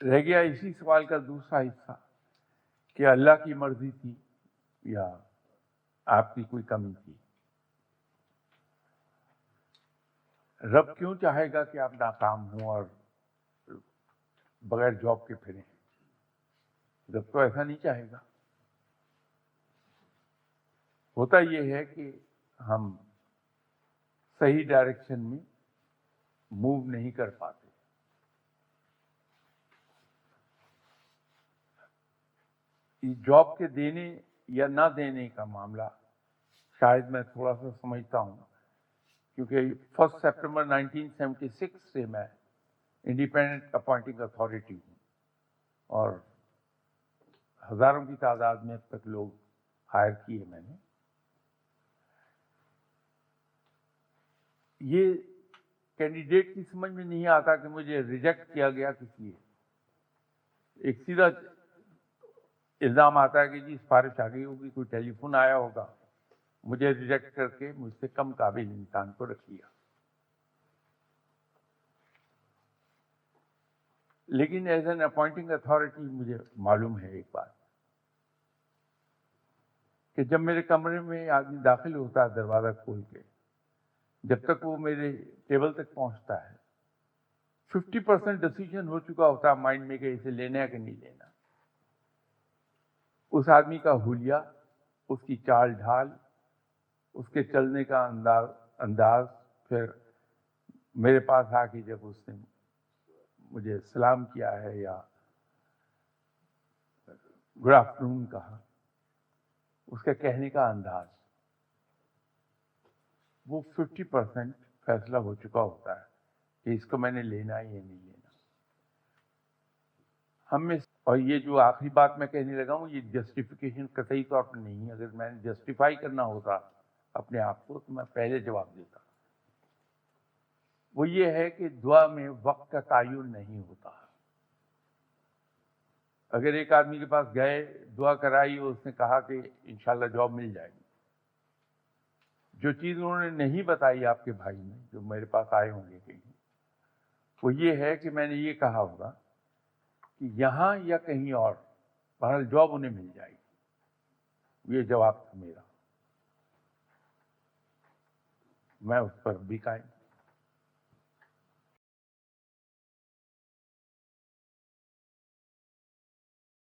رہ گیا اسی سوال کا دوسرا حصہ کہ اللہ کی مرضی تھی یا آپ کی کوئی کمی تھی. رب کیوں چاہے گا کہ آپ ناکام ہوں اور بغیر جاب کے پھریں؟ رب تو ایسا نہیں چاہے گا. ہوتا یہ ہے کہ ہم صحیح ڈائریکشن میں موو نہیں کر پاتے. جاب کے دینے یا نہ دینے کا معاملہ شاید میں تھوڑا سا سمجھتا ہوں، کیونکہ 1 سپٹمبر 1976 سے میں انڈیپینڈنٹ اپوائنٹنگ اتھارٹی ہوں اور ہزاروں کی تعداد میں اب تک لوگ ہائر کیے میں نے. یہ کینڈیڈیٹ کی سمجھ میں نہیں آتا کہ مجھے ریجیکٹ کیا گیا کس لیے. ایک سیدھا الزام آتا ہے کہ جی سفارش آ گئی ہوگی، کوئی ٹیلی فون آیا ہوگا، مجھے ریجیکٹ کر کے مجھ سے کم قابل انسان کو رکھ لیا. لیکن ایز این اپوائنٹنگ اتھارٹی مجھے معلوم ہے ایک بات کہ جب میرے کمرے میں آدمی داخل ہوتا ہے دروازہ کھول کے، جب تک وہ میرے ٹیبل تک پہنچتا ہے 50% ڈیسیژن ہو چکا ہوتا ہے مائنڈ میں کہ اسے لینا ہے کہ نہیں لینا. اس آدمی کا حلیہ، اس کی چال ڈھال، اس کے چلنے کا انداز، پھر میرے پاس آ کے جب اس نے مجھے سلام کیا ہے یا گڈ آفٹرنون کہا، اس کے کہنے کا انداز، وہ 50% فیصلہ ہو چکا ہوتا ہے کہ اس کو میں نے لینا ہے یا نہیں لینا. ہم میں اور یہ جو آخری بات میں کہنے لگا ہوں، یہ جسٹیفیکیشن قطعی طور پر نہیں. اگر میں نے جسٹیفائی کرنا ہوتا اپنے آپ کو تو میں پہلے جواب دیتا. وہ یہ ہے کہ دعا میں وقت کا تعین نہیں ہوتا. اگر ایک آدمی کے پاس گئے، دعا کرائی اور اس نے کہا کہ انشاءاللہ جاب مل جائے گی، جو چیز انہوں نے نہیں بتائی آپ کے بھائی نے جو میرے پاس آئے ہوں گے کہیں، وہ یہ ہے کہ میں نے یہ کہا ہوگا کہ یہاں یا کہیں اور بہرحال جاب انہیں مل جائے گی. یہ جواب تھا میرا، میں اس پر بھی قائم.